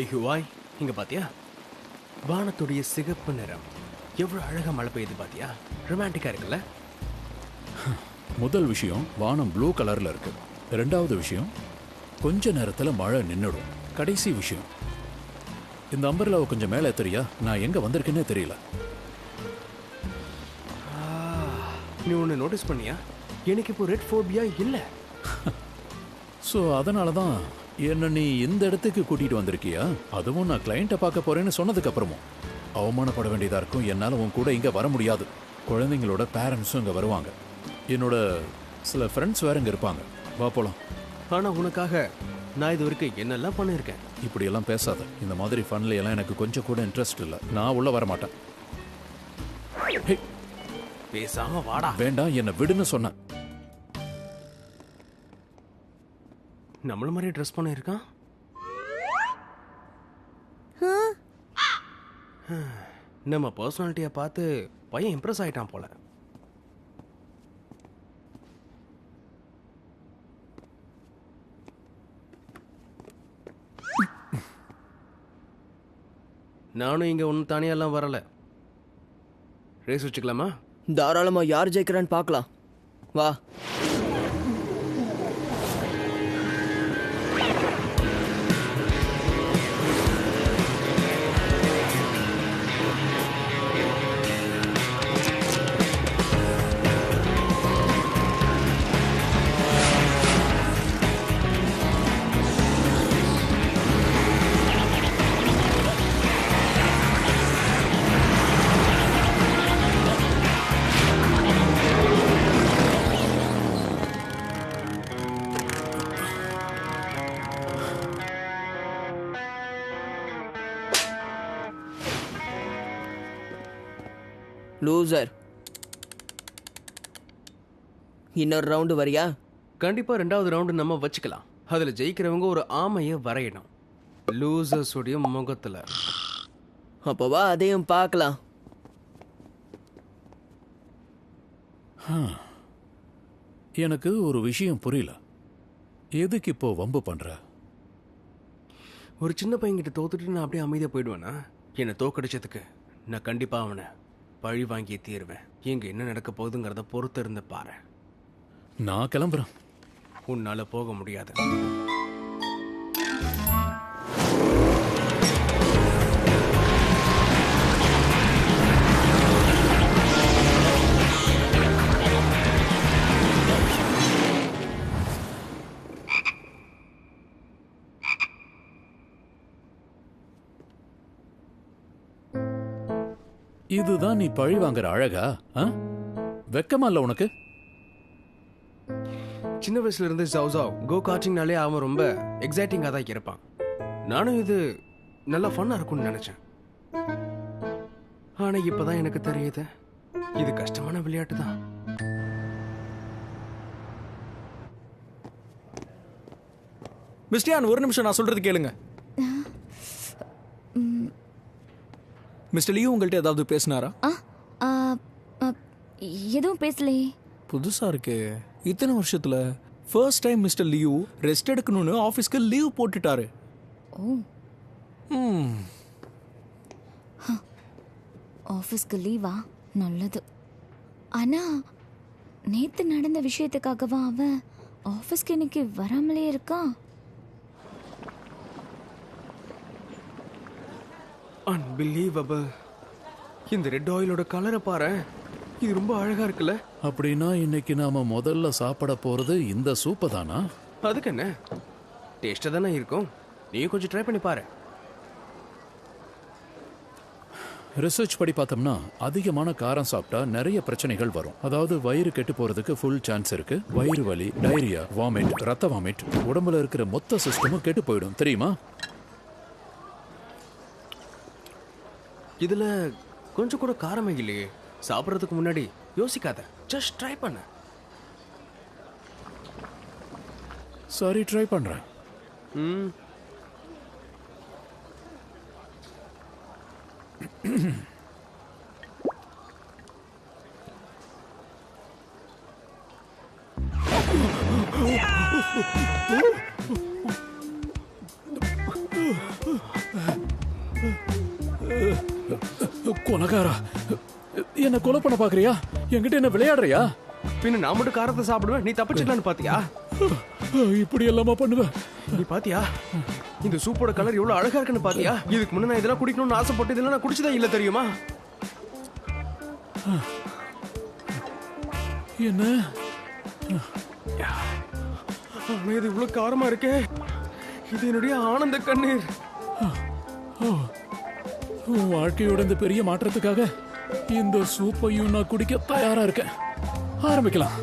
லிஹுவாய், இங்க பாத்தியா? வானத்துடைய சிகப்பு நிறம் எவ்வளவு அழகா மழை பெய்யுது பாத்தியா? ரொமான்டிக்கா இருக்குல்ல? முதல் விஷயம், வானம் ப்ளூ கலர்ல இருக்கு. ரெண்டாவது விஷயம், கொஞ்ச நேரத்துல மழை நின்னுடும். கடைசி விஷயம், இந்த அம்பர்லாவை கொஞ்சம் மேலே தெரியா? நான் எங்க வந்திருக்கேன்னே தெரியல. நீ ஒன்று நோட்டீஸ் பண்ணியா? எனக்கு இப்போ ரெட் ஃபோபியா இல்லை. ஸோ அதனால தான் என்ன நீ இந்த இடத்துக்கு கூட்டிட்டு வந்திருக்கியா? அதுவும் நான் கிளைண்ட்டை பார்க்க போறேன்னு சொன்னதுக்கு அப்புறமும் அவமானப்பட வேண்டியதா இருக்கும். என்னால் உன் கூட இங்கே வர முடியாது. குழந்தைங்களோட பேரண்ட்ஸும் இங்கே வருவாங்க. என்னோட சில ஃப்ரெண்ட்ஸ் வேற இங்கே இருப்பாங்க. வா போலாம். ஆனால் உனக்காக நான் இது வரைக்கும் என்னெல்லாம் பண்ணியிருக்கேன். இப்படியெல்லாம் பேசாத. இந்த மாதிரி ஃபன்ல எல்லாம் எனக்கு கொஞ்சம் கூட இன்ட்ரெஸ்ட் இல்லை. நான் உள்ள வர மாட்டேன். பேசாம வாடா. வேண்டாம், என்னை விடுன்னு சொன்னேன். நம்மள மாதிரி ட்ரெஸ் பண்ண இருக்கான். நம்ம பர்சனாலிட்டியை பார்த்து பையன் இம்ப்ரெஸ் ஆயிட்டான் போல. நானும் இங்க ஒன்றும் தனியெல்லாம் வரல. ரேஸ் வச்சுக்கலாமா? தாராளமா. யார் ஜெயிக்கிறான்னு பார்க்கலாம். வா. லூசர், இன்னொரு ரவுண்டு வரியா? கண்டிப்பா ரெண்டாவது ரவுண்டு நம்ம வச்சுக்கலாம். அதுல ஜெயிக்கிறவங்க ஒரு ஆமைய வரையணும் லூசர்ஸ் உடைய முகத்துல. அப்பவா அதையும் பார்க்கலாம். எனக்கு ஒரு விஷயம் புரியல. எதுக்கு இப்போ வம்பு பண்ற? ஒரு சின்ன பையன்கிட்ட தோத்துட்டு நான் அப்படியே அமைதியா போயிடுவேனா? என்னை தோக்கடிச்சதுக்கு நான் கண்டிப்பா அவனை பழி வாங்கி தீருவேன். இங்க என்ன நடக்க போகுதுங்கிறத பொறுத்து இருந்து பாரு. நான் கிளம்புறேன். உன்னால போக முடியாது. இதுதான் நீ பழி வாங்குற அழகா? வெக்கமா இல்ல உனக்கு? சின்ன வயசுல இருந்து ஜவ் கோ கார்ட்டிங்னாலே அவன் ரொம்ப எக்ஸைட்டிங்கா தான் இருப்பான். நானும் இது நல்லா ஃபன்னா இருக்கும்னு நினைச்சேன். ஆனா இப்பதான் எனக்கு தெரியுது இது கஷ்டமான விளையாட்டு தான். மிஸ்டியான், ஒரு நிமிஷம் நான் சொல்றது கேளுங்க. மிஸ்டர் லியூ உங்கள்கிட்ட ஏதாவது பேசினாரா? எதுவும் பேசலையே. புதுசா இருக்கு. இத்தனை வருஷத்துல first time mister Liu rest எடுக்கணும்னு ஆஃபீஸ்க்கு லீவ் போட்டுட்டாரு. ஆஃபீஸ்க்கு லீவா? நல்லது. ஆனா நேத்து நடந்த விஷயத்துக்காகவா அவன் ஆஃபீஸ்க்கு இன்னைக்கு வராமலே இருக்கான்? அன்பிலீவபிள். இந்த ரெட் ஆயிலோட கலரை பாரு, இது ரொம்ப அழகா இருக்குல்ல? அப்படின்னா இன்னைக்கு நாம முதல்ல சாப்பிட போறது இந்த சூப்பை தானா? அதுக்கு என்ன, டேஸ்டா தானே இருக்கும். நீ கொஞ்சம் ட்ரை பண்ணி பாரு. ரிசர்ச் படி பார்த்தோம்னா அதிகமான காரம் சாப்பிட்டா நிறைய பிரச்சனைகள் வரும். அதாவது வயிறு கெட்டு போறதுக்கு ஃபுல் சான்ஸ் இருக்கு. வயிறு வலி, டைரியா, வாமிட், ரத்த வாமிட், உடம்புல இருக்கிற மொத்த சிஸ்டமும் கெட்டு போயிடும். தெரியுமா? இதுல கொஞ்சம் கூட காரமே இல்லையே. சாப்பிட்றதுக்கு முன்னாடி யோசிக்காத, ஜஸ்ட் ட்ரை பண்ண. சரி, ட்ரை பண்றேன். கொலைக்காரா, என்ன கொலை பண்ண பாக்குறியா? என்கிட்ட என்ன விளையாடுறியா? பின்ன நான் மட்டும் காரத்தை சாப்பிடுவேன், நீ தப்பிச்சிடலான்னு பாத்தியா? இப்படி எல்லாமா பண்ணுவேன்? நீ பாத்தியா இந்த சூப்போட கலர் எவ்வளவு அழகா இருக்குன்னு பாத்தியா? இதுக்கு முன்ன நான் இதெல்லாம் குடிக்கணும்னு ஆசைப்பட்டு இதெல்லாம் நான் குடிச்சதே இல்ல தெரியுமா? என்ன இது இவ்வளவு காரமா இருக்கே. இது என்னுடைய ஆனந்த கண்ணீர். உன் வாழ்க்கையோட இந்த பெரிய மாற்றத்துக்காக இந்த சூப்பையும் நான் குடிக்க தயாரா இருக்கேன். ஆரம்பிக்கலாம்.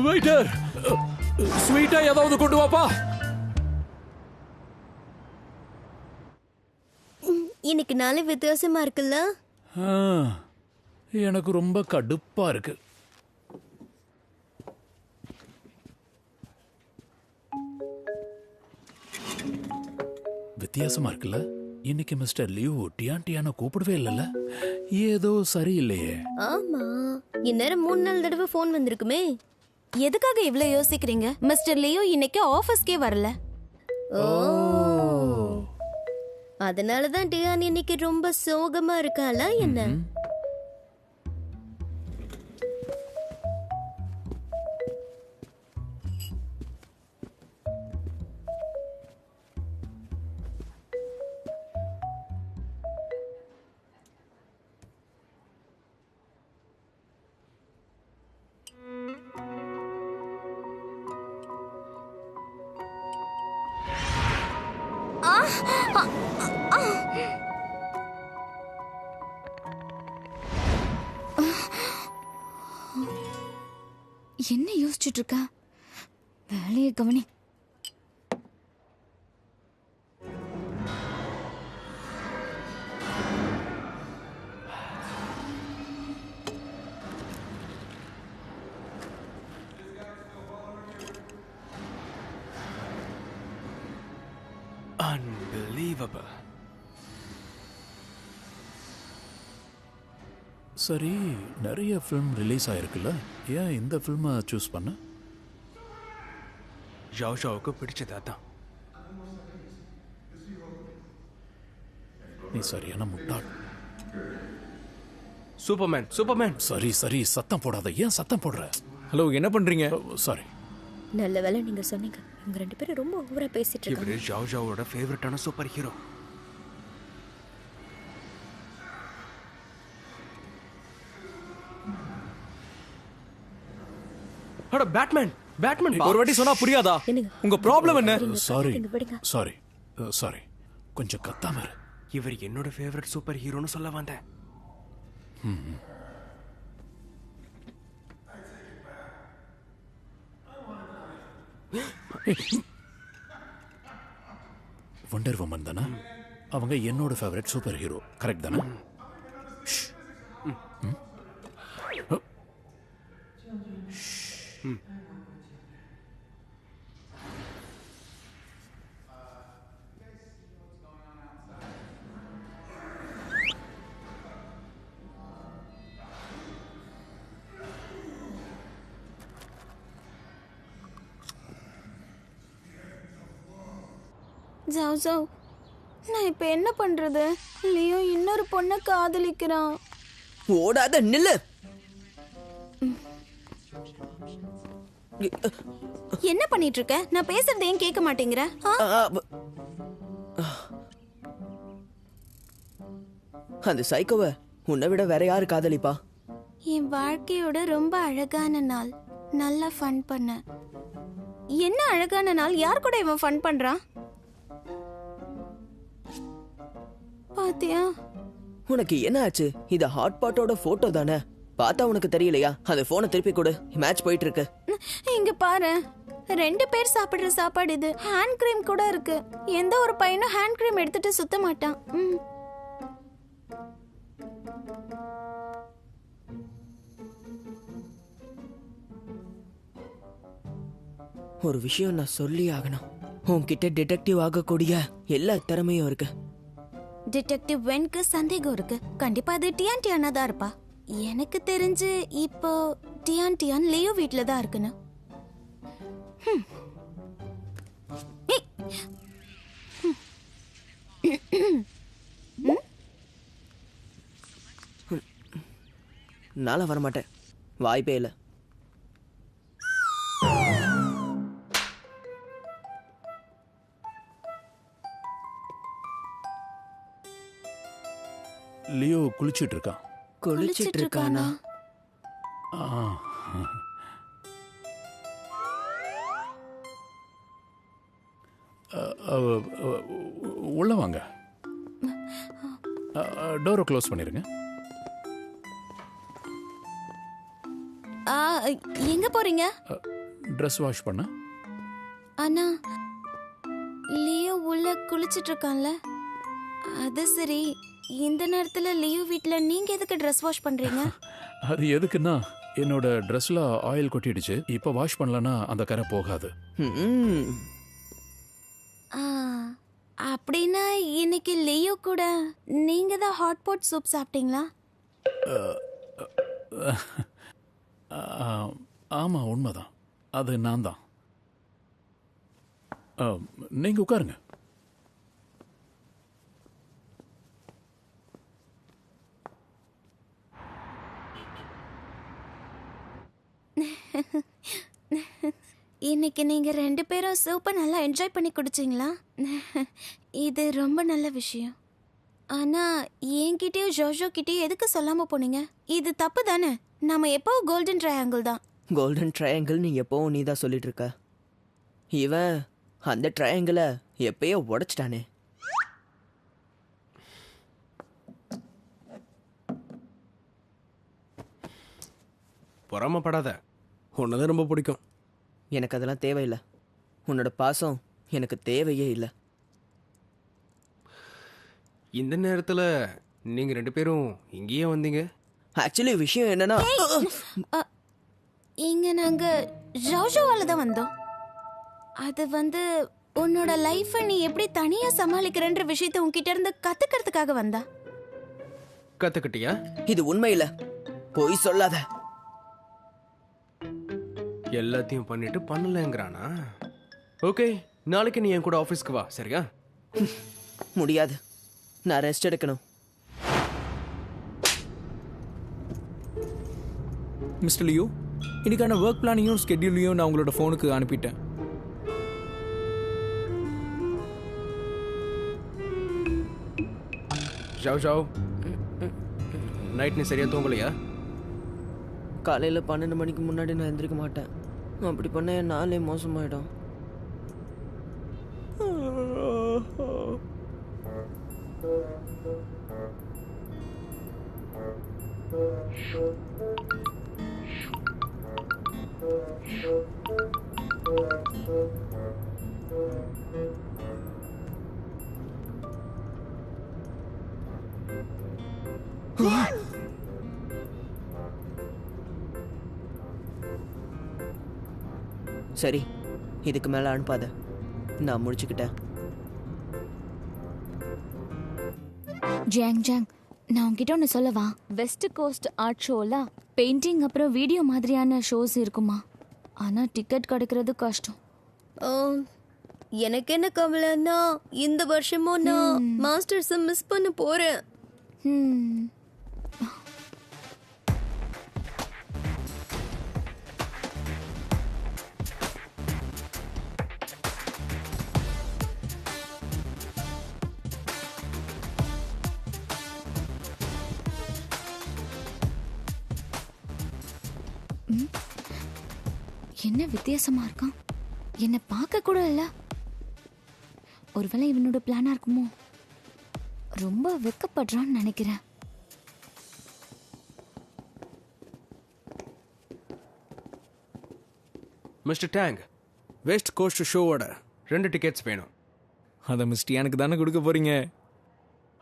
வெயிட்டர், ஸ்வீட்டா ஏதாவது கொண்டு வாப்பா. இன்னைக்கு நாளை வித்தியாசமா இருக்குல்ல? எனக்கு ரொம்ப கடுப்பா இருக்கு. வித்தியாசமா இருக்குல்ல? இன்னைக்கு மிஸ்டர் லியூ டியான்டியான கூப்பிடவே இல்லைல்ல? ஏதோ சரியில்லையே. ஆமா, இந்நேரம் 3-4 தடவை போன் வந்திருக்குமே. எதுக்காக இவ்ளோ யோசிக்கிறீங்க? மிஸ்டர் லியோ இன்னைக்கு ஆபீஸ்க்கே வரல. ஓ, அதனாலதான் டியான் இன்னைக்கு ரொம்ப சோகமா இருக்காளா என்ன? என்ன யோசிச்சுட்டு இருக்க? வேலையை கவனி. Unbelievable. சரி, நிறைய ஃபிலிம் ரிலீஸ் ஆயிருக்குல்ல, ஏன் இந்த ஃபில்மை சூஸ் பண்ண? ஜாவுக்கு பிடிச்சதா தான். நீ சரியான முட்டாள். Superman, Superman. சரி சரி, சத்தம் போடாத. ஏன் சத்தம் போடுற? ஹலோ, என்ன பண்றீங்க? சாரி. நல்ல வேலை நீங்க சொன்னீங்க. இவங்க 2 பேரும் ரொம்ப ஓவரா பேசிட்டு இவரு இருக்காங்க. ஜாவோட ஃபேவரட்டான சூப்பர் ஹீரோ. அட பேட்மேன், பேட்மேன். ஒரு வாட்டி சொன்னா புரியாதா? என்னங்க? உங்க ப்ராப்ளம் என்ன? சாரி விடுங்க. சாரி சாரி, கொஞ்சம் கத்தாம இரு. இவர் என்னோட ஃபேவரட் சூப்பர் ஹீரோன்னு சொல்ல வந்தேன். வண்டர் வுமன் தானே? அவங்க என்னோட ஃபேவரட் சூப்பர் ஹீரோ, கரெக்ட் தானே? ஜாவ் ஜாவ், நான் இப்ப என்ன பண்றது? லியோ இன்னொரு பொண்ணை காதலிக்கிறான். ஓடாத, நில்லு. என்ன பண்ணிட்டு இருக்க? நான் பேசுறது ஏன் கேட்க மாட்டேங்கிற? அந்த சைக்கோவை உன்னை விட வேற யாரு காதலிப்பா? என் வாழ்க்கையோட ரொம்ப அழகான நாள், நல்லா ஃபன் பண்ண. என்ன அழகான நாள்? யார் கூட இவன் ஃபன் பண்றான்? பாத்தியா? உனக்கு என்ன ஆச்சு? இது ஹாட் பாட்டோட போட்டோ தானே? பார்த்தா உனக்கு தெரியலையா? அந்த போனை திருப்பி கொடு, மேட்ச் போயிட்டு இருக்கு. இங்க பாரு, 2 பேர் சாப்பிடுற சாப்பாடு இது. ஹேண்ட் கிரீம் கூட இருக்கு. எந்த ஒரு பையனும் ஹேண்ட் கிரீம் எடுத்துட்டு சுத்த மாட்டான். ஒரு விஷயம் நான் சொல்லி ஆகணும். உன்கிட்ட டிடெக்டிவ் ஆகக்கூடிய எல்லா திறமையும் இருக்கு. டிடெக்டிவ் வென்க்கு சந்தேகம் இருக்கு. கண்டிப்பா அது டியான் தான் இருப்பா. எனக்கு தெரிஞ்சு இப்போ டியான் லியோ வீட்ல தான் இருக்குன்னு. நாளா வரமாட்டேன், வாய்ப்பே இல்லை. லியோ குளிச்சிட்டு இருக்கான். குளிச்சிட்டு இருக்கானா? ஆ. உள்ள வாங்க. டோரை க்ளோஸ் பண்ணிருங்க. எங்க போறீங்க? ட்ரெஸ் வாஷ் பண்ண. அண்ணா, லியோ உள்ள குளிச்சிட்டு இருக்கான்ல, அது சரி. இந்த நேரத்துல லியோ வீட்ல நீங்க எதுக்கு ட்ரெஸ் வாஷ் பண்றீங்க? அது எதுக்குன்னா என்னோட ட்ரெஸ்ல ஆயில் கொட்டிடுச்சு. இப்ப வாஷ் பண்ணலனா அந்த கரை போகாது. அப்படின்னா இன்னைக்கு லியோ கூட நீங்க தான் ஹாட் பாட் சூப் சாப்பிட்டீங்களா? ஆமா, உண்மைதான். அது நான் தான். நீங்க உட்காருங்க. இன்னைக்கு நீங்க 2 பேரும் சூப்பர் நல்லா என்ஜாய் பண்ணி குடிச்சிங்களா? இது ரொம்ப நல்ல விஷயம். ஆனா என்கிட்டயும் ஜோஜோ கிட்டயும் எதுக்கு சொல்லாம போனீங்க? இது தப்பு தானே. நாம எப்பவும் கோல்டன் ட்ரையாங்கிள் தான். கோல்டன் ட்ரையாங்கிள் நீ எப்பவும் நீ தான் சொல்லிட்டு இருக்க. இவன் அந்த ட்ரையாங்கிளை எப்பயோ உடைச்சிட்டானே. பொறாமப்படாத, உன்னதான் ரொம்ப பிடிக்கும். எனக்கு அதெல்லாம் தேவையில்லை. உன்னோட பாசம் எனக்கு தேவையே இல்லை. இந்த நேரத்தில் நீங்கள் 2 பேரும் இங்கேயே வந்தீங்க? ஆக்சுவலி விஷயம் என்னன்னா, இங்க நாங்க ஜோஜோவால தான் வந்தோம். அது உன்னோட லைஃபை நீ எப்படி தனியா சமாளிக்கிறன்ற விஷயத்தை உன்கிட்ட இருந்து கத்துக்கிறதுக்காக வந்தா. கற்றுக்கிட்டியா? இது உண்மை இல்லை, பொய் சொல்லாத. எல்லாத்தையும் பண்ணிட்டு பண்ணலங்கிறானா? ஓகே, நாளைக்கு நீ என் கூட ஆஃபீஸ்க்கு வா, சரியா? முடியாது, நான் ரெஸ்ட் எடுக்கணும். மிஸ்டர் லியோ, இன்னைக்கான ஒர்க் பிளானிங்கும் ஸ்கெட்யூலையும் நான் உங்களோட ஃபோனுக்கு அனுப்பிட்டேன். ஷாவ் ஷாவ், நைட் நீ சரியா தூங்கலையா? காலையில் 12 மணிக்கு முன்னாடி நான் எந்திரிக்க மாட்டேன். அப்படி பண்ண என் நாளே மோசமாயிடும். சரி, இதுக்கு மேல அனுப்பாத, நான் முடிச்சுக்கிட்டேன். ஜாங் ஜாங், நான் உன்கிட்ட ஒன்று சொல்லவா? வெஸ்ட் கோஸ்ட் ஆர்ட் ஷோல பெயிண்டிங் அப்புறம் வீடியோ மாதிரியான ஷோஸ் இருக்குமா? ஆனால் டிக்கெட் கிடைக்கிறது கஷ்டம். எனக்கு என்ன கவலைன்னா, இந்த வருஷமும் நான் மாஸ்டர்ஸை மிஸ் பண்ண போறேன். என்ன வித்தியாசமா இருக்கான்? என்னை பார்க்க கூட இல்ல. ஒருவேளை இவனோட பிளானா இருக்குமோ? ரொம்ப வெக்கப்படுறான்னு நினைக்கிறேன். மிஸ்டர் டேங், வெஸ்ட் கோஸ்ட் ஷோவோட 2 டிக்கெட்ஸ் வேணும். அதை மிஸ்டி எனக்கு தானே கொடுக்க போறீங்க.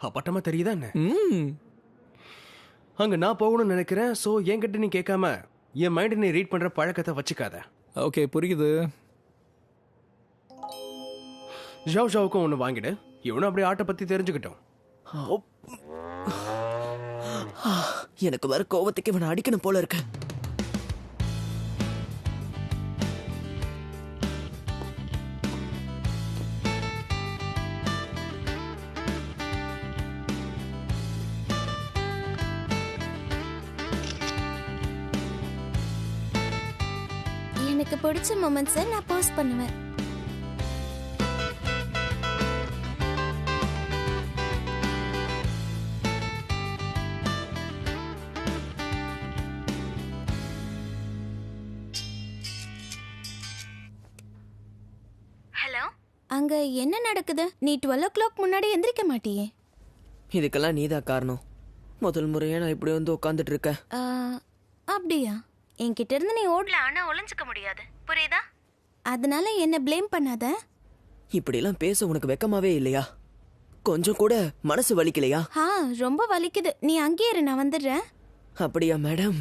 அப்பட்டமா தெரியுதா என்ன? அங்க நான் போகணும்னு நினைக்கிறேன். ஸோ என்கிட்ட நீ கேட்காம என் மைண்டை நீ ரீட் பண்ற பழக்கத்தை வச்சுக்காத. ஓகே, புரியுது. ஜாவ் ஜாவுக்கும் ஒன்று வாங்கிடு. இவனும் அப்படியே ஆட்டை பத்தி தெரிஞ்சுக்கிட்டோம். எனக்கு வர கோவத்துக்கு இவனை அடிக்கணும் போல இருக்கு. எனக்கு பிடிச்ச மொமெண்ட்ஸை நான் போஸ்ட் பண்ணுவேன். ஹலோ, அங்க என்ன நடக்குது? நீ 12 o'clock முன்னாடி எந்திரிக்க மாட்டியே. இதுக்கெல்லாம் நீதான் காரணம். முதல் முறையா நான் இப்படி வந்து உட்காந்துட்டு இருக்கேன். அப்படியா? என்கிட்ட இருந்து நீ ஓடல, ஆனா ஒளிஞ்சுக்க முடியாது, புரியுதா? அதனால என்ன ப்ளேம் பண்ணாத. இப்படிலாம் பேச உனக்கு வெக்கமாவே இல்லையா? கொஞ்சம் கூட மனசு வலிக்கலையா? ரொம்ப வலிக்குது. நீ அங்கேயே இரு, நான் வந்துடுறேன். அப்படியா மேடம்?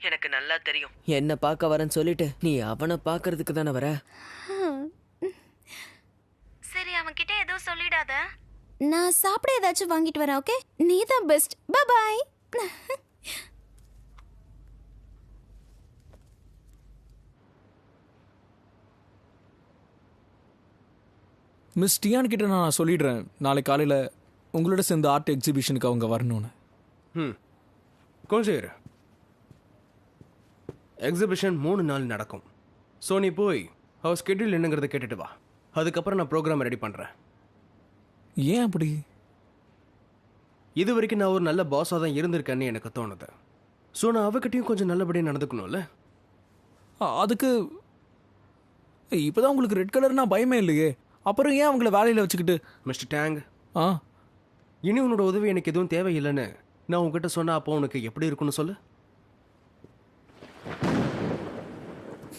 எனக்கு நல்லா தெரியும் என்ன பார்க்க வரேன்னு சொல்லிட்டு நீ அவனை பார்க்கறதுக்கு தானே வர. சரி, அவன்கிட்ட எதுவும் சொல்லிடாத. நான் சாப்பிட ஏதாச்சும் வாங்கிட்டு வரேன். ஓகே, நீ தான் best. Bye bye. Miss Tian கிட்ட நான் சொல்லிடுறேன், நாளை காலையில் உங்களோட சேர்ந்து ஆர்ட் எக்ஸிபிஷனுக்கு அவங்க வரணும்னு. கொஞ்சம் இரு. எக்ஸிபிஷன் 3 நாள் நடக்கும். ஸோ நீ போய் அவள் ஸ்கெட்யூல் என்னங்கிறத கேட்டுட்டு வா. அதுக்கப்புறம் நான் ப்ரோக்ராம் ரெடி பண்ணுறேன். ஏன் அப்படி? இது வரைக்கும் நான் ஒரு நல்ல பாஸாக தான் இருந்திருக்கேன்னு எனக்கு தோணுது. ஸோ நான் அவகிட்டையும் கொஞ்சம் நல்லபடியாக நடந்துக்கணும்ல. அதுக்கு இப்போதான் உங்களுக்கு ரெட் கலர்னா பயமே இல்லையே, அப்புறம் ஏன் அவங்கள வேலையில் வச்சுக்கிட்டு? மிஸ்டர் டேங், ஆ இனி உன்னோட உதவி எனக்கு எதுவும் தேவையில்லைன்னு நான் உங்ககிட்ட சொன்னா அப்போ உனக்கு எப்படி இருக்குன்னு சொல்லு.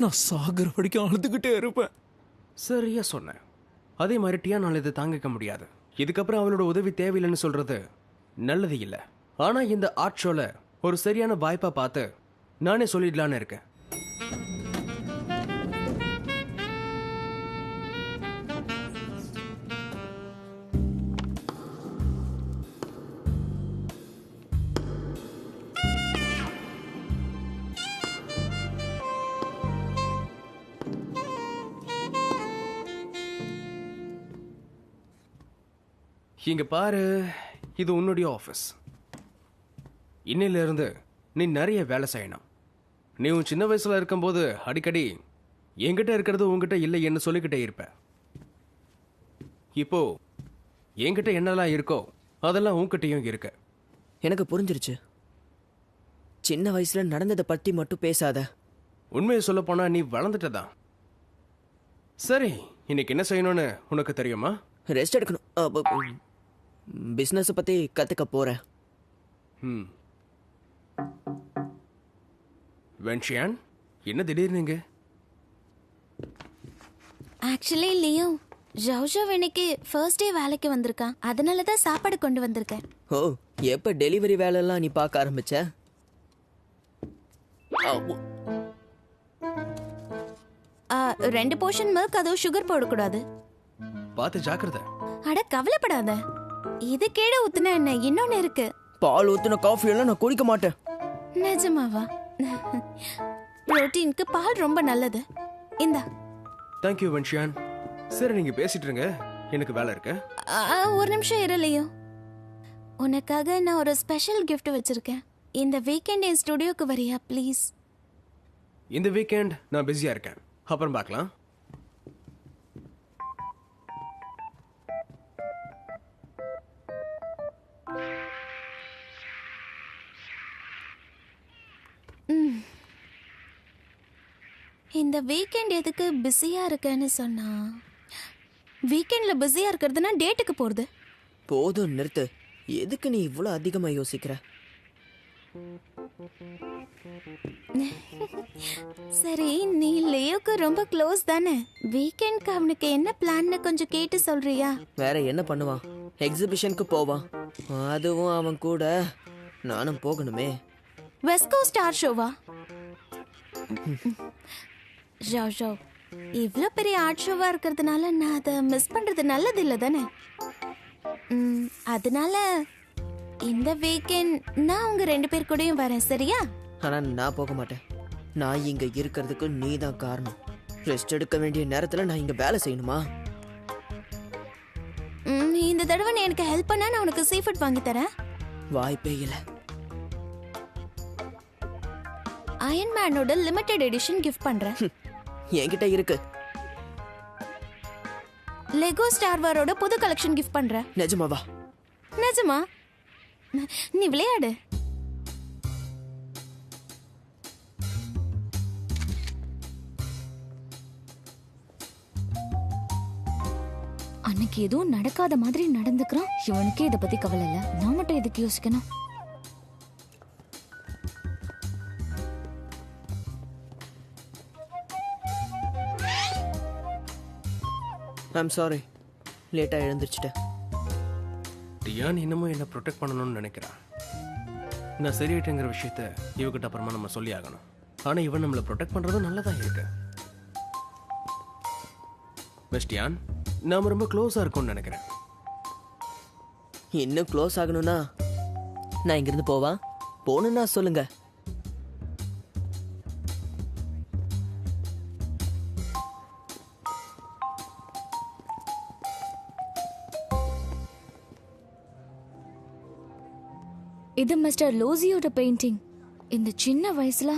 நான் சாகர வரைக்கும் அழுதுகிட்டே இருப்பேன். சரியா சொன்னேன். அதே மாதிரி டியானால் இதை தாங்கிக்க முடியாது. இதுக்கப்புறம் அவளோட உதவி தேவையில்லைன்னு சொல்றது நல்லது இல்லை. ஆனா இந்த ஆர்ட் ஷோல ஒரு சரியான வாய்ப்பா பார்த்து நானே சொல்லிடலான்னு இருக்கேன். இங்க பாரு, இது உன்னுடைய ஆஃபீஸ். இன்னையில இருந்து நீ நிறைய வேலை செய்யணும். நீ உன் சின்ன வயசுல இருக்கும்போது அடிக்கடி என்கிட்ட இருக்கிறது உங்ககிட்ட இல்லை என்று சொல்லிக்கிட்டே இருப்ப. இப்போ என்கிட்ட என்னெல்லாம் இருக்கோ அதெல்லாம் உன்கிட்டயும் இருக்கு. எனக்கு புரிஞ்சிருச்சு. சின்ன வயசுல நடந்ததை பத்தி மட்டும் பேசாத. உண்மையை சொல்ல போனா நீ வளர்ந்துட்டதான். சரி, இன்னைக்கு என்ன செய்யணும்னு உனக்கு தெரியுமா? ரெஸ்ட் எடுக்கணும். பிஸ்னஸை பத்தி கத்துக்க போறேன். வென்ஷியான், என்ன திடீர்னுங்க? ஆக்சுவலி லியோ, ஜவ்ஜோ இன்னைக்கு ஃபர்ஸ்ட் டே வேலைக்கு வந்திருக்கான். அதனால தான் சாப்பாடு கொண்டு வந்திருக்கேன். ஓ, எப்ப டெலிவரி வேலையெல்லாம் நீ பார்க்க ஆரம்பிச்ச? 2 போர்ஷன் மில்க், அதுவும் சுகர் போடக்கூடாது. பார்த்து ஜாக்கிரதை. அட கவலைப்படாத, இது கேட ஊத்துன என்ன, இன்னொன்னு இருக்கு. பால் ஊத்துன காஃபி எல்லாம் நான் குடிக்க மாட்டேன். நிஜமாவா? புரோட்டீனுக்கு பால் ரொம்ப நல்லது. இந்தா. தேங்க்யூ வென்ஷியான். சரி, நீங்க பேசிட்டு இருங்க, எனக்கு வேலை இருக்கு. ஒரு நிமிஷம் இருலையோ, உனக்காக நான் ஒரு ஸ்பெஷல் கிஃப்ட் வச்சிருக்கேன். இந்த வீக்கெண்ட் என் ஸ்டுடியோக்கு வரியா ப்ளீஸ்? இந்த வீக்கெண்ட் நான் பிஸியா இருக்கேன், அப்புறம் பார்க்கலாம். இந்த வீக்கெண்ட் எதுக்கு பிஸியா இருக்கேன்னு சொன்னா, வீக்கெண்ட்ல பிஸியா இருக்கிறதுனா டேட்டுக்கு போறது. போதும் நிறுத்து. எதுக்கு நீ இவ்வளவு அதிகமா யோசிக்கிற? சரி, நீ லியோக்கு ரொம்ப க்ளோஸ் தானே. வீக்கெண்ட்க்கு அவனுக்கு என்ன பிளான்னு கொஞ்சம் கேட்டு சொல்றியா? வேற என்ன பண்ணுவான்? எக்ஸிபிஷனுக்கு போவான். அதுவும் அவன் கூட நானும் போகணுமே. வெஸ்ட் கோஸ்ட் ஸ்டார் ஷோவா? ஜோ, இவ்ளோ பெரிய ஆர்ட் ஷோவா இருக்கிறதுனால நான் அதை மிஸ் பண்றது நல்லது இல்லை தானே. அதனால இந்த வீக்கெண்ட் நான் உங்க 2 பேர் கூடயும் வரேன், சரியா? ஆனா நான் போக மாட்டேன். நான் இங்க இருக்கிறதுக்கு நீ தான் காரணம். ரெஸ்ட் எடுக்க வேண்டிய நேரத்துல நான் இங்க வேலை செய்யணுமா? இந்த தடவை நீ எனக்கு ஹெல்ப் பண்ணா நான் உனக்கு சீ ஃபுட் வாங்கி தரேன். வாய்ப்பே இல்லை. அயன்மேனோட லிமிடெட் எடிஷன் கிஃப்ட் பண்றேன். என்கிட்ட இருக்கு. லெகோ ஸ்டார் வாரோட புது கலெக்ஷன் கிஃப்ட் பண்றேன். நிஜமாவா? நிஜமா? நீ விளையாடு. அன்னைக்கு எதுவும் நடக்காத மாதிரி நடந்துக்கிறான். இவனுக்கே இதை பத்தி கவலை இல்ல. நான் மட்டும் எதுக்கு யோசிக்கணும்? ஐம் சாரி, லேட்டா எழுந்திருச்சிட்டேன். டியான் இன்னமும் என்ன ப்ரொடெக்ட் பண்ணணும்னு நினைக்கிறான். நான் சரியாயிட்டேங்கிற விஷயத்த இவகிட்ட அப்புறமா நம்ம சொல்லி ஆகணும். ஆனா இவன் நம்மளை ப்ரொடெக்ட் பண்றது நல்லதா இருக்கு. மிஸ் டியான், நாம ரொம்ப க்ளோஸா இருக்கோம்னு நினைக்கிறேன். இன்னும் க்ளோஸ் ஆகணும்னா நான் இங்கிருந்து போவா? போகணும்னா சொல்லுங்க. இது மிஸ்டர் லோசியோட பெயிண்டிங். இந்த சின்ன வயசுல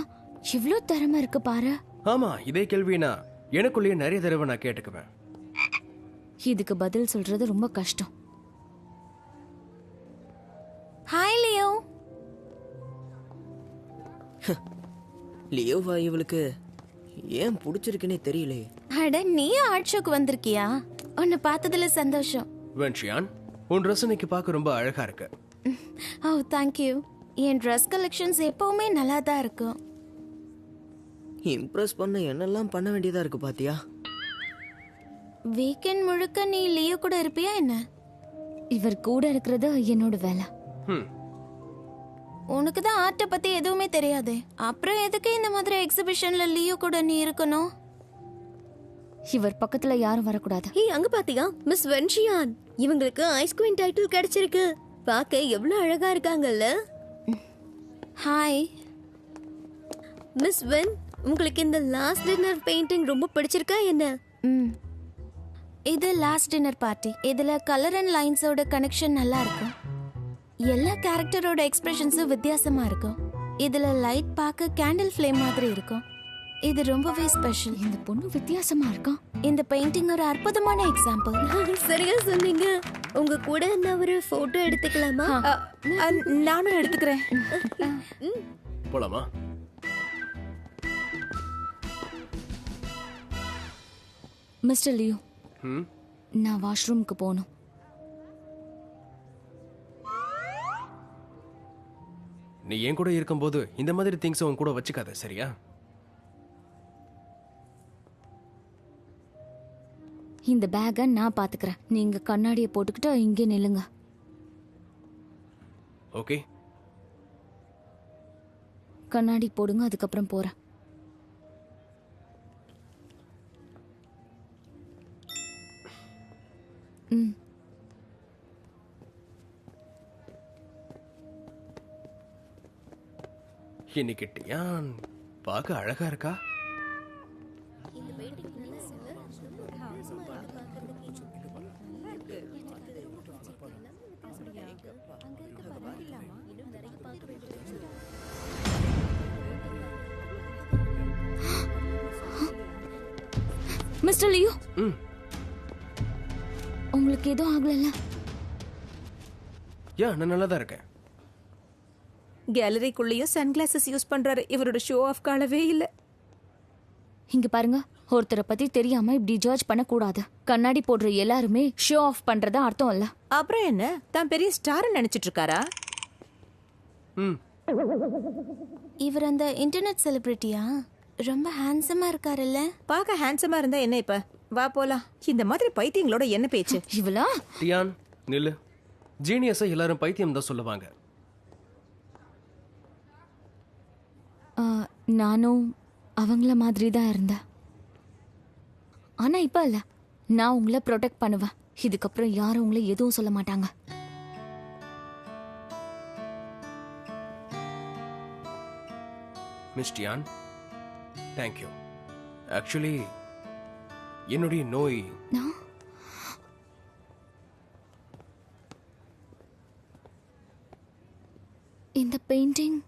இவ்ளோ திறமை இருக்கு பாரு. ஆமா, இதே கேள்வினா எனக்குள்ளேயே நிறைய தடவை நான் கேட்டுக்குவேன். இதுக்கு பதில் சொல்றது ரொம்ப கஷ்டம். Hi Leo. லியோவா இவளுக்கு ஏன் பிடிச்சிருக்குன்னே தெரியலையே. அட, நீ ஆர்ட் ஷோக்கு வந்திருக்கியா? உன்னை பார்த்ததுல சந்தோஷம். வென்ஷியான், உன் ட்ரெஸ் இன்னைக்கு பார்க்க ரொம்ப அழகா இருக்கு. ஓ, தேங்க்யூ. என் ட்ரெஸ் கலெக்ஷன்ஸ் எப்பவுமே நல்லா தான் இருக்கும். இம்ப்ரெஸ் பண்ண என்னெல்லாம் பண்ண வேண்டியதா இருக்கு பாத்தியா? வீக்கெண்ட் முழுக்க நீ லியோ கூட இருப்பியா என்ன? இவர் கூட இருக்கிறது என்னோட வேலை. உனக்கு தான் ஆர்ட்டை பத்தி எதுவுமே தெரியாதே. அப்புறம் எதுக்கு இந்த மாதிரி எக்ஸிபிஷன்ல லியோ கூட நீ இருக்கணும்? இவர் பக்கத்துல யாரும் வரக்கூடாது. ஹே, அங்க பாத்தியா மிஸ் வென்ஷியான்? இவங்களுக்கு ஐஸ் குவீன் டைட்டில் கிடைச்சிருக்கு. பார்க்க எவ்வளவு அழகா இருக்காங்கல்ல. ஹாய் மிஸ் வென், உங்களுக்கு இந்த லாஸ்ட் டின்னர் பெயிண்டிங் ரொம்ப பிடிச்சிருக்கா என்ன? இது லாஸ்ட் டின்னர் பார்ட்டி. இதுல கலர் அண்ட் லைன்ஸோட கனெக்ஷன் நல்லா இருக்கும். எல்லா கேரக்டரோட எக்ஸ்பிரஷன்ஸும் வித்தியாசமா இருக்கும். இதுல லைட் பார்க்க கேண்டில் ஃப்ளேம் மாதிரி இருக்கும். இது ரொம்பவே ஸ்பெஷல். இந்த பொண்ணு வித்தியாசமா இருக்கா. இந்த பெயிண்டிங் ஒரு அற்புதமான எக்ஸாம்பிள். சரியா சொன்னீங்க. உங்க கூட நான் ஒரு போட்டோ எடுத்துக்கலாமா? நானும் எடுத்துக்கிறேன். போலாமா? மிஸ்டர் லியோ, நான் வாஷ்ரூமுக்கு போகணும். நீ என் கூட இருக்கும்போது இந்த மாதிரி திங்ஸ் உன் கூட வச்சுக்காத, சரியா? இந்த பேக்கை நான் பாத்துக்கிறேன். நீங்க கண்ணாடியை போட்டுக்கிட்டு இங்கே நில்லுங்க. ஓகே, கண்ணாடி போடுங்க, அதுக்கப்புறம் போறேன். இன்னைக்கு டியான் பார்க்க அழகா இருக்கா. மிஸ்டர் லியோ, உங்களுக்கு எதுவும் ஆகல? நான் நல்லா தான் இருக்கேன். கேலரிக்குள்ளேயும் சன்கிளாசஸ் யூஸ் பண்றாரு. இவரோட ஷோ ஆஃப் காலவே இல்ல. இங்க பாருங்க, ஒருத்தரை பத்தி தெரியாம இப்படி ஜட்ஜ் பண்ண கூடாது. கண்ணாடி போடுற எல்லாருமே ஷோ ஆஃப் பண்றதா அர்த்தம் இல்ல. அப்புறம் என்ன, தான் பெரிய ஸ்டார் நினைச்சிட்டு இருக்காரா? இவர் அந்த இன்டர்நெட் செலிபிரிட்டியா? ரொம்ப ஹேண்ட்ஸமா இருக்காருல்ல. பார்க்க ஹேண்ட்ஸமா இருந்தா என்ன, இப்ப வா போலாம். இந்த மாதிரி பைத்தியங்களோட என்ன பேச்சு? இவளா? டியான் நில்லு. ஜீனியஸை எல்லாரும் பைத்தியம் தான் சொல்லுவாங்க. நானும் அவங்கள மாதிரி தான் இருந்தேன். ஆனா இப்ப இல்ல. நான் உங்களை ப்ரொடெக்ட் பண்ணுவேன். இதுக்கப்புறம் யாரும் உங்களை எதுவும் சொல்ல மாட்டாங்க. Miss Dion, thank you. ஆக்சுவலி என்னுடைய நோய் இந்த பெயிண்டிங்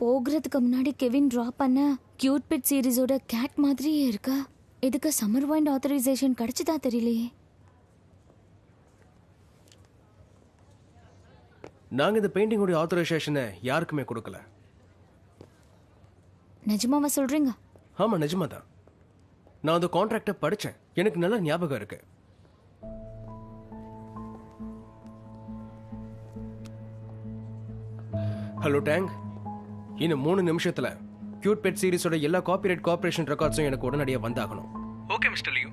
போகிறதுக்கு முன்னாடி கெவின் டிரா பண்ண கியூட் பிட் சீரிஸோட கேட் மாதிரியே இருக்கா. இதுக்கு சம்மர் வைண்ட் ஆத்தரைசேஷன் கிடைச்சதா தெரியலையே. நாங்க இந்த பெயிண்டிங்கோட ஆத்தரைசேஷனை யாருக்குமே கொடுக்கல. நிஜமாவா சொல்றீங்க? ஆமா, நிஜமா தான். நான் அந்த கான்ட்ராக்டை படிச்சேன், எனக்கு நல்ல ஞாபகம் இருக்கு. ஹலோ டேங், இன்னும் 3 நிமிஷத்துல கியூட் பெட் சீரிஸோட எல்லா காப்பிரைட் கார்ப்பரேஷன் ரெக்கார்ட்ஸும் எனக்கு உடனடியாக வந்தாகணும். Okay mister Liu.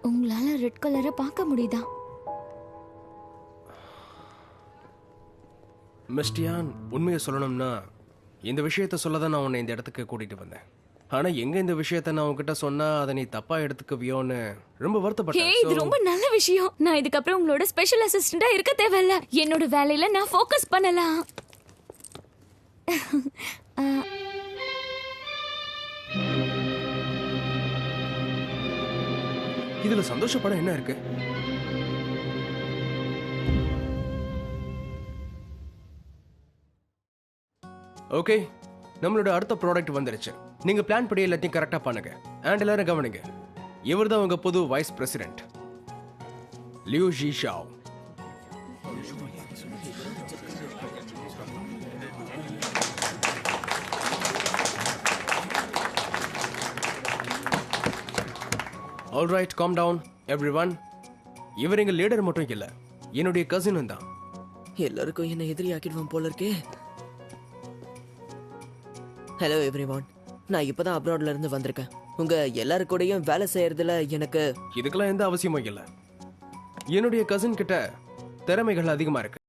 உங்களால ரெட் கலரை பார்க்க முடியுதா? மிஸ்டியான், உண்மையை சொல்லணும்னா இந்த விஷயத்த சொல்லதான் நான் உன்னை இந்த இடத்துக்கு கூட்டிட்டு வந்தேன். ஆனா எங்க இந்த விஷயத்த நான் உன்கிட்ட சொன்னா அதை நீ தப்பா எடுத்துக்குவியோன்னு ரொம்ப ஹே, வருத்தப்பட்டேன். இது ரொம்ப நல்ல விஷயம். நான் இதுக்கப்புறம் உங்களோட ஸ்பெஷல் அசிஸ்டண்டா இருக்க தேவையில்ல. என்னோட வேலையில நான் ஃபோக்கஸ் பண்ணலாம். இதுல சந்தோஷப்பட என்ன இருக்கு? ஓகே, நம்மளோட அடுத்த ப்ராடக்ட் வந்துருச்சு. நீங்க பிளான் படி எல்லாத்தையும் கரெக்டா பண்ணுங்க. அண்ட் எல்லாரும் கவனிங்க, இவர் தான் உங்க புது vice president Liu Ji Shao. All right, calm down everyone. இவர் எங்க லீடர் மட்டும் இல்ல, என்னுடைய கசினும் தான். எல்லாருக்கும் என்ன எதிரி ஆக்கிடுவான் போல இருக்கே. ஹலோ எவ்ரிவான், நான் இப்பதான் அப்ராட்ல இருந்து வந்திருக்கேன். உங்க எல்லாரு கூடயும் வேலை செய்யறதுல எனக்கு இதுக்கெல்லாம் எந்த அவசியமும் இல்லை. என்னுடைய கசின் கிட்ட திறமைகள் அதிகமா இருக்கு.